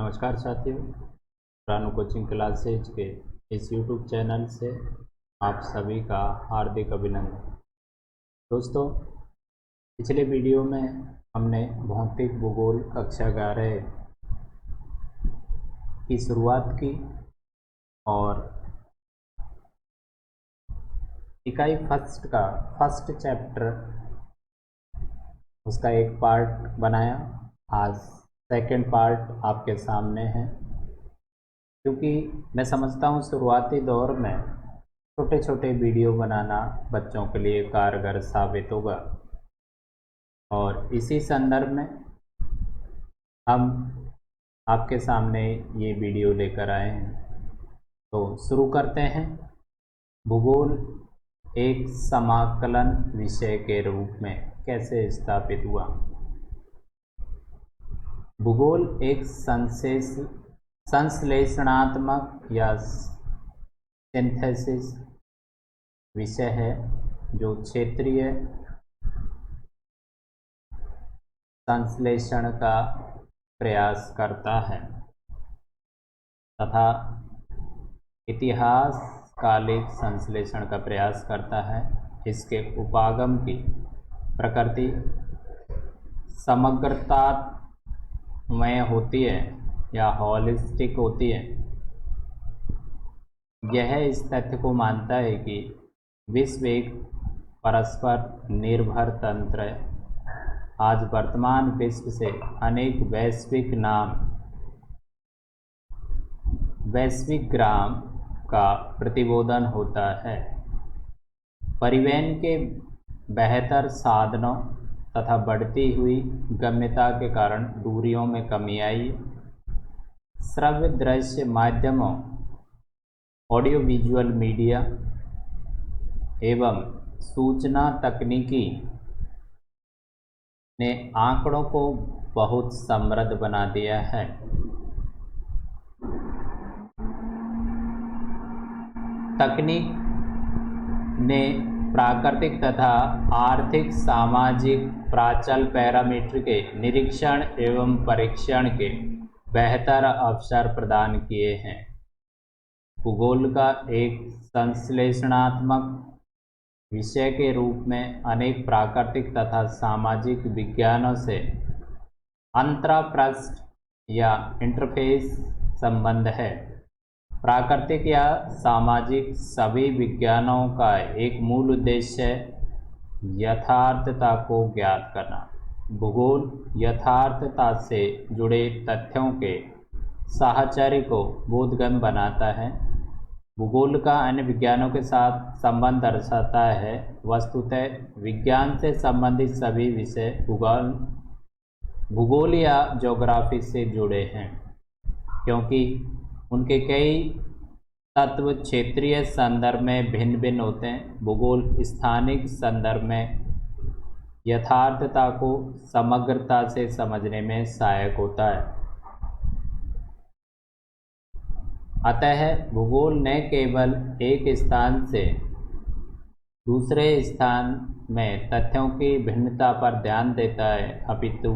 नमस्कार साथियों, Ranu coaching classes के इस YouTube चैनल से आप सभी का हार्दिक अभिनंदन। दोस्तों, पिछले वीडियो में हमने भौतिक भूगोल कक्षा 11 की शुरुआत की और इकाई फर्स्ट चैप्टर उसका एक पार्ट बनाया। आज सेकंड पार्ट आपके सामने है, क्योंकि मैं समझता हूँ शुरुआती दौर में छोटे छोटे वीडियो बनाना बच्चों के लिए कारगर साबित होगा। और इसी संदर्भ में हम आपके सामने ये वीडियो लेकर आए हैं। तो शुरू करते हैं। भूगोल एक समाकलन विषय के रूप में कैसे स्थापित हुआ। भूगोल एक संश्लेषणात्मक या सिंथेसिस विषय है जो क्षेत्रीय संश्लेषण का प्रयास करता है तथा इतिहासकालिक संश्लेषण का प्रयास करता है। इसके उपागम की प्रकृति समग्रतामय होती है या हॉलिस्टिक होती है। यह इस तथ्य को मानता है कि विश्व एक परस्पर निर्भर तंत्र है। आज वर्तमान विश्व से अनेक वैश्विक ग्राम का प्रतिबोधन होता है। परिवहन के बेहतर साधनों तथा बढ़ती हुई गम्यता के कारण दूरियों में कमी आई। श्रव्य दृश्य माध्यमों, ऑडियो विजुअल मीडिया एवं सूचना तकनीकी ने आंकड़ों को बहुत समृद्ध बना दिया है। तकनीक ने प्राकृतिक तथा आर्थिक सामाजिक प्राचल पैरामीटर के निरीक्षण एवं परीक्षण के बेहतर अवसर प्रदान किए हैं। भूगोल का एक संश्लेषणात्मक विषय के रूप में अनेक प्राकृतिक तथा सामाजिक विज्ञानों से अंतरपृष्ठ या इंटरफेस संबंध है। प्राकृतिक या सामाजिक सभी विज्ञानों का एक मूल उद्देश्य है यथार्थता को ज्ञात करना। भूगोल यथार्थता से जुड़े तथ्यों के साहचर्य को बोधगम्य बनाता है। भूगोल का अन्य विज्ञानों के साथ संबंध दर्शाता है। वस्तुतः विज्ञान से संबंधित सभी विषय भूगोल या ज्योग्राफी से जुड़े हैं, क्योंकि उनके कई तत्व क्षेत्रीय संदर्भ में भिन्न भिन्न होते हैं। भूगोल स्थानिक संदर्भ में यथार्थता को समग्रता से समझने में सहायक होता है। अतः भूगोल न केवल एक स्थान से दूसरे स्थान में तथ्यों की भिन्नता पर ध्यान देता है, अपितु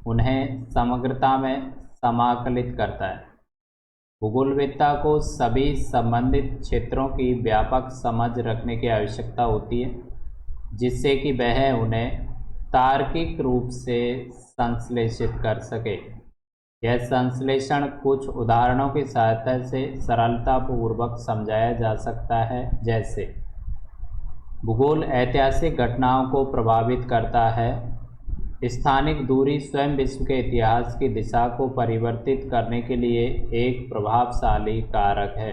उन्हें समग्रता में समाकलित करता है। भूगोलवेत्ता को सभी संबंधित क्षेत्रों की व्यापक समझ रखने की आवश्यकता होती है, जिससे कि वह उन्हें तार्किक रूप से संश्लेषित कर सके। यह संश्लेषण कुछ उदाहरणों की सहायता से सरलतापूर्वक समझाया जा सकता है। जैसे भूगोल ऐतिहासिक घटनाओं को प्रभावित करता है। स्थानिक दूरी स्वयं विश्व के इतिहास की दिशा को परिवर्तित करने के लिए एक प्रभावशाली कारक है।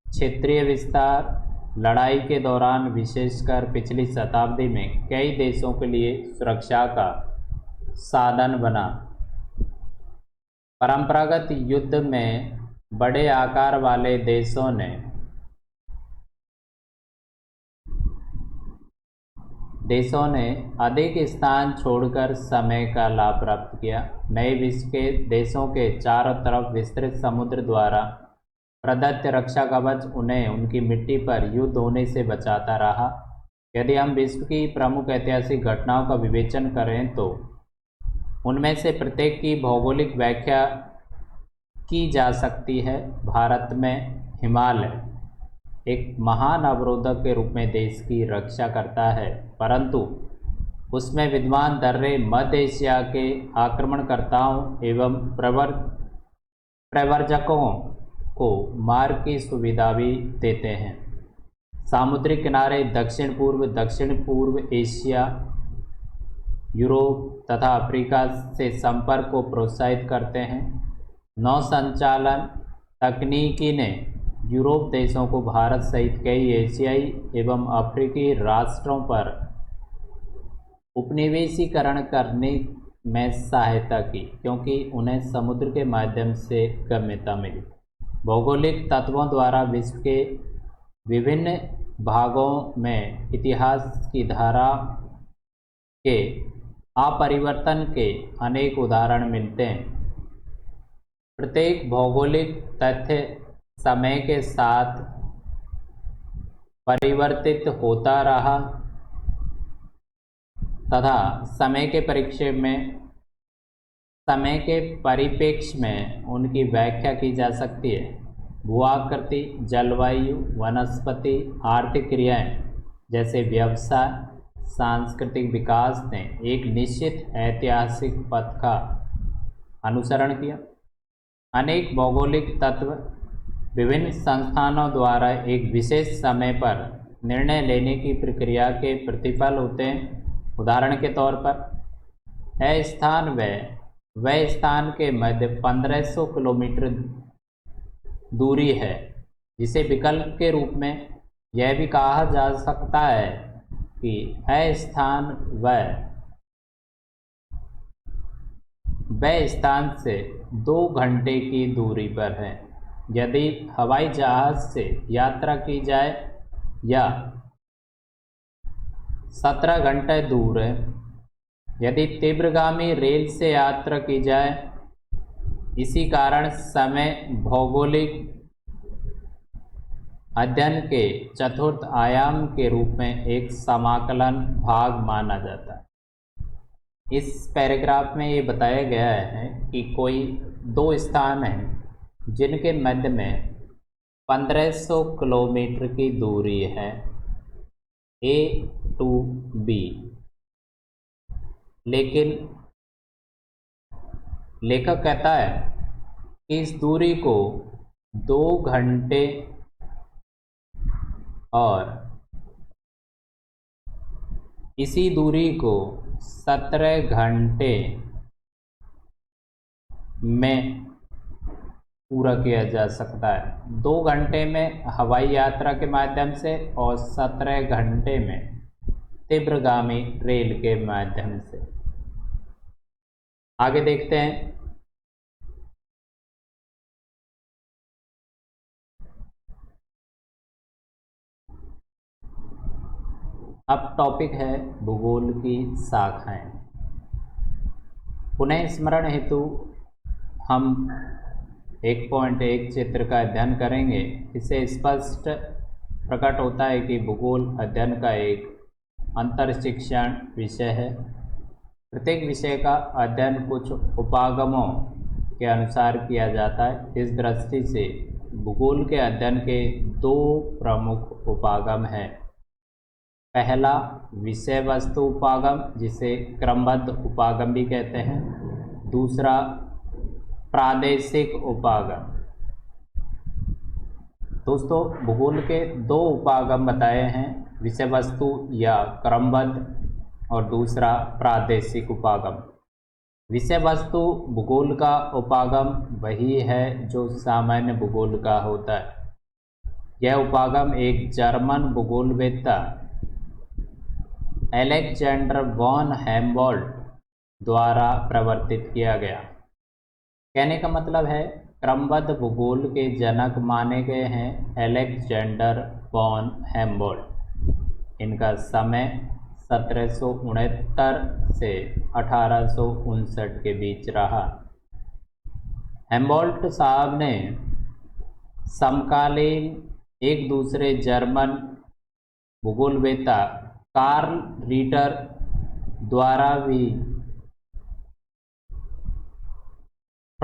क्षेत्रीय विस्तार लड़ाई के दौरान, विशेषकर पिछली शताब्दी में, कई देशों के लिए सुरक्षा का साधन बना। परंपरागत युद्ध में बड़े आकार वाले देशों ने अधिक स्थान छोड़कर समय का लाभ प्राप्त किया। नए विश्व के देशों के चारों तरफ विस्तृत समुद्र द्वारा प्रदत्त रक्षा कवच उन्हें उनकी मिट्टी पर युद्ध होने से बचाता रहा। यदि हम विश्व की प्रमुख ऐतिहासिक घटनाओं का विवेचन करें तो उनमें से प्रत्येक की भौगोलिक व्याख्या की जा सकती है। भारत में हिमालय एक महान अवरोधक के रूप में देश की रक्षा करता है, परंतु उसमें विद्यमान दर्रे मध्य एशिया के आक्रमणकर्ताओं एवं प्रव्रजकों को मार्ग की सुविधा भी देते हैं। सामुद्रिक किनारे दक्षिण पूर्व एशिया, यूरोप तथा अफ्रीका से संपर्क को प्रोत्साहित करते हैं। नौ संचालन तकनीकी ने यूरोप देशों को भारत सहित कई एशियाई एवं अफ्रीकी राष्ट्रों पर उपनिवेशीकरण करने में सहायता की, क्योंकि उन्हें समुद्र के माध्यम से गम्यता मिली। भौगोलिक तत्वों द्वारा विश्व के विभिन्न भागों में इतिहास की धारा के अपरिवर्तन के अनेक उदाहरण मिलते हैं। प्रत्येक भौगोलिक तथ्य समय के साथ परिवर्तित होता रहा तथा समय के परिप्रेक्ष्य में उनकी व्याख्या की जा सकती है। भूआकृति, जलवायु, वनस्पति, आर्थिक क्रियाएं जैसे व्यवसाय, सांस्कृतिक विकास ने एक निश्चित ऐतिहासिक पथ का अनुसरण किया। अनेक भौगोलिक तत्व विभिन्न संस्थानों द्वारा एक विशेष समय पर निर्णय लेने की प्रक्रिया के प्रतिफल होते हैं। उदाहरण के तौर पर वह स्थान के मध्य 1500 किलोमीटर दूरी है, जिसे विकल्प के रूप में यह भी कहा जा सकता है कि स्थान वह स्थान से 2 घंटे की दूरी पर है। यदि हवाई जहाज से यात्रा की जाए या 17 घंटे दूर है। यदि तीव्रगामी रेल से यात्रा की जाए। इसी कारण समय भौगोलिक अध्ययन के चतुर्थ आयाम के रूप में एक समाकलन भाग माना जाता है। इस पैराग्राफ में ये बताया गया है कि कोई 2 स्थान हैं जिनके मध्य में 1500 किलोमीटर की दूरी है, A to B, लेकिन लेखक कहता है कि इस दूरी को 2 घंटे और इसी दूरी को 17 घंटे में पूरा किया जा सकता है। 2 घंटे में हवाई यात्रा के माध्यम से और 17 घंटे में तीव्रगामी रेल के माध्यम से। आगे देखते हैं। अब टॉपिक है भूगोल की शाखाएं। पुनः स्मरण हेतु हम 1.1 चित्र का अध्ययन करेंगे। इससे स्पष्ट प्रकट होता है कि भूगोल अध्ययन का एक अंतर्शिक्षण विषय है। प्रत्येक विषय का अध्ययन कुछ उपागमों के अनुसार किया जाता है। इस दृष्टि से भूगोल के अध्ययन के 2 प्रमुख उपागम हैं। पहला विषय वस्तु उपागम, जिसे क्रमबद्ध उपागम भी कहते हैं। दूसरा प्रादेशिक उपागम। दोस्तों, भूगोल के 2 उपागम बताए हैं, विषय वस्तु या क्रमबद्ध और दूसरा प्रादेशिक उपागम। विषय वस्तु भूगोल का उपागम वही है जो सामान्य भूगोल का होता है। यह उपागम एक जर्मन भूगोलवेत्ता अलेक्जेंडर वॉन हेम्बोल्ट द्वारा प्रवर्तित किया गया। कहने का मतलब है, क्रमबद्ध भूगोल के जनक माने गए हैं अलेक्जेंडर वॉन हेम्बोल्ट। इनका समय 1769 से 1859 के बीच रहा। हेम्बोल्ट साहब ने समकालीन एक दूसरे जर्मन भूगोलवेत्ता कार्ल रीटर द्वारा भी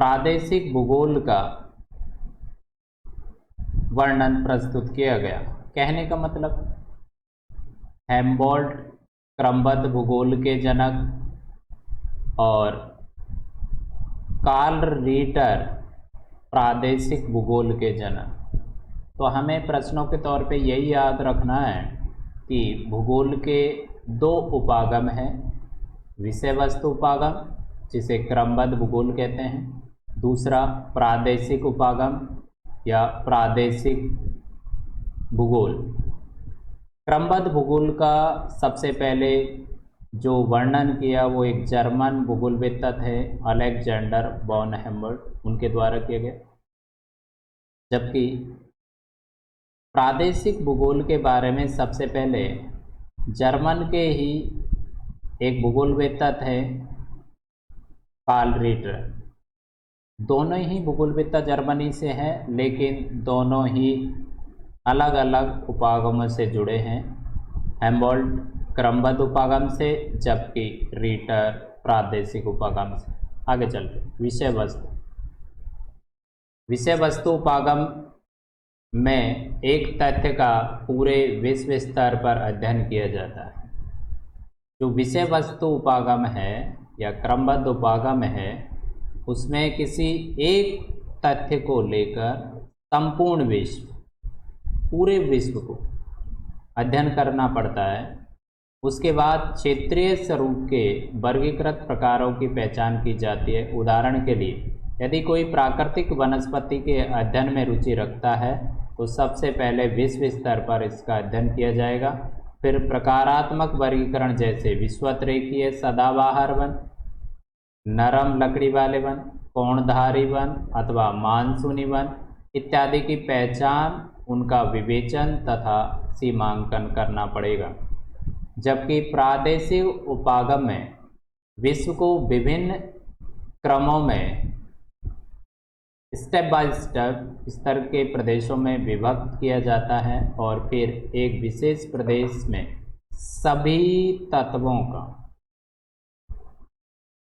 प्रादेशिक भूगोल का वर्णन प्रस्तुत किया गया। कहने का मतलब हेम्बोल्ट क्रमबद्ध भूगोल के जनक और कार्ल रिटर प्रादेशिक भूगोल के जनक। तो हमें प्रश्नों के तौर पे यही याद रखना है कि भूगोल के दो उपागम हैं, विषय वस्तु उपागम जिसे क्रमबद्ध भूगोल कहते हैं, दूसरा प्रादेशिक उपागम या प्रादेशिक भूगोल। क्रमबद्ध भूगोल का सबसे पहले जो वर्णन किया वो एक जर्मन भूगोलवेत्ता थे अलेक्जेंडर वॉन हेम्बोल्ट, उनके द्वारा किया गया। जबकि प्रादेशिक भूगोल के बारे में सबसे पहले जर्मन के ही एक भूगोलवेत्ता थे कार्ल रिटर। दोनों ही भूगोलवेत्ता जर्मनी से हैं, लेकिन दोनों ही अलग अलग उपागमों से जुड़े हैं। हेम्बोल्ट क्रमबद्ध उपागम से, जबकि रिटर प्रादेशिक उपागम से। आगे चलते विषय वस्तु उपागम में एक तथ्य का पूरे विश्व स्तर पर अध्ययन किया जाता है। जो विषय वस्तु उपागम है या क्रमबद्ध उपागम है, उसमें किसी एक तथ्य को लेकर संपूर्ण विश्व, पूरे विश्व को अध्ययन करना पड़ता है। उसके बाद क्षेत्रीय स्वरूप के वर्गीकृत प्रकारों की पहचान की जाती है। उदाहरण के लिए यदि कोई प्राकृतिक वनस्पति के अध्ययन में रुचि रखता है तो सबसे पहले विश्व स्तर पर इसका अध्ययन किया जाएगा। फिर प्रकारात्मक वर्गीकरण जैसे विषुवत-रेखीय सदाबहार वन, नरम लकड़ी वाले वन, कोणधारी वन अथवा मानसूनी वन इत्यादि की पहचान, उनका विवेचन तथा सीमांकन करना पड़ेगा। जबकि प्रादेशिक उपागम में विश्व को विभिन्न क्रमों में स्टेप बाय स्टेप स्तर के प्रदेशों में विभक्त किया जाता है और फिर एक विशेष प्रदेश में सभी तत्वों का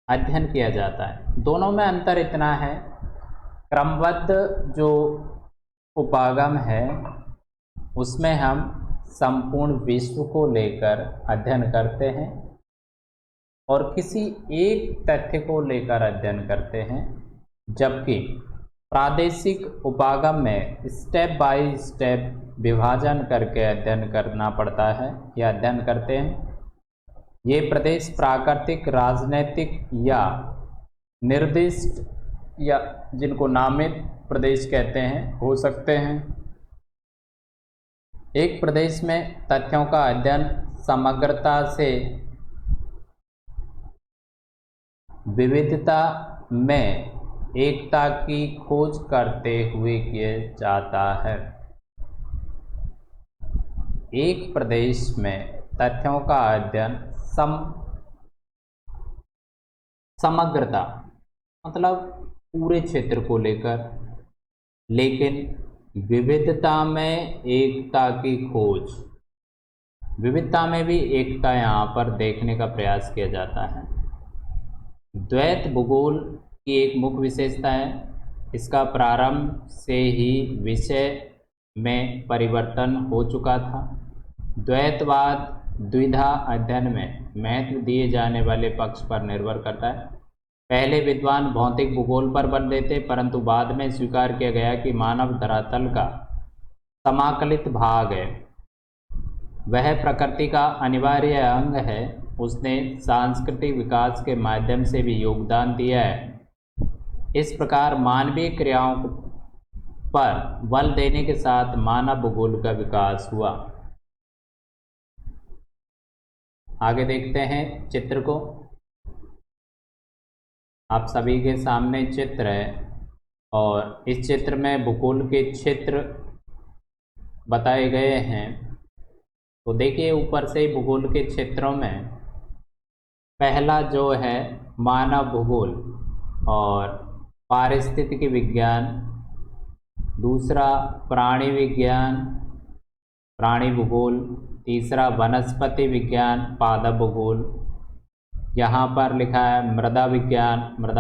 अध्ययन किया जाता है। दोनों में अंतर इतना है, क्रमबद्ध जो उपागम है उसमें हम संपूर्ण विश्व को लेकर अध्ययन करते हैं और किसी एक तथ्य को लेकर अध्ययन करते हैं। जबकि प्रादेशिक उपागम में स्टेप बाय स्टेप विभाजन करके अध्ययन करना पड़ता है या अध्ययन करते हैं। ये प्रदेश प्राकृतिक, राजनैतिक या निर्दिष्ट या जिनको नामित प्रदेश कहते हैं हो सकते हैं। एक प्रदेश में तथ्यों का अध्ययन समग्रता से विविधता में एकता की खोज करते हुए किया जाता है। एक प्रदेश में तथ्यों का अध्ययन समग्रता मतलब पूरे क्षेत्र को लेकर, लेकिन विविधता में एकता की खोज, विविधता में भी एकता यहाँ पर देखने का प्रयास किया जाता है। द्वैत भूगोल की एक मुख्य विशेषता है, इसका प्रारंभ से ही विषय में परिवर्तन हो चुका था। द्वैतवाद द्विधा अध्ययन में महत्व दिए जाने वाले पक्ष पर निर्भर करता है। पहले विद्वान भौतिक भूगोल पर बल देते, परंतु बाद में स्वीकार किया गया कि मानव धरातल का समाकलित भाग है, वह प्रकृति का अनिवार्य अंग है। उसने सांस्कृतिक विकास के माध्यम से भी योगदान दिया है। इस प्रकार मानवीय क्रियाओं पर बल देने के साथ मानव भूगोल का विकास हुआ। आगे देखते हैं चित्र को। आप सभी के सामने चित्र है और इस चित्र में भूगोल के क्षेत्र बताए गए हैं। तो देखिए ऊपर से भूगोल के क्षेत्रों में पहला जो है मानव भूगोल और पारिस्थितिकी विज्ञान, दूसरा प्राणी विज्ञान, प्राणी भूगोल, तीसरा वनस्पति विज्ञान, पादप भूगोल, यहाँ पर लिखा है मृदा विज्ञान, मृदा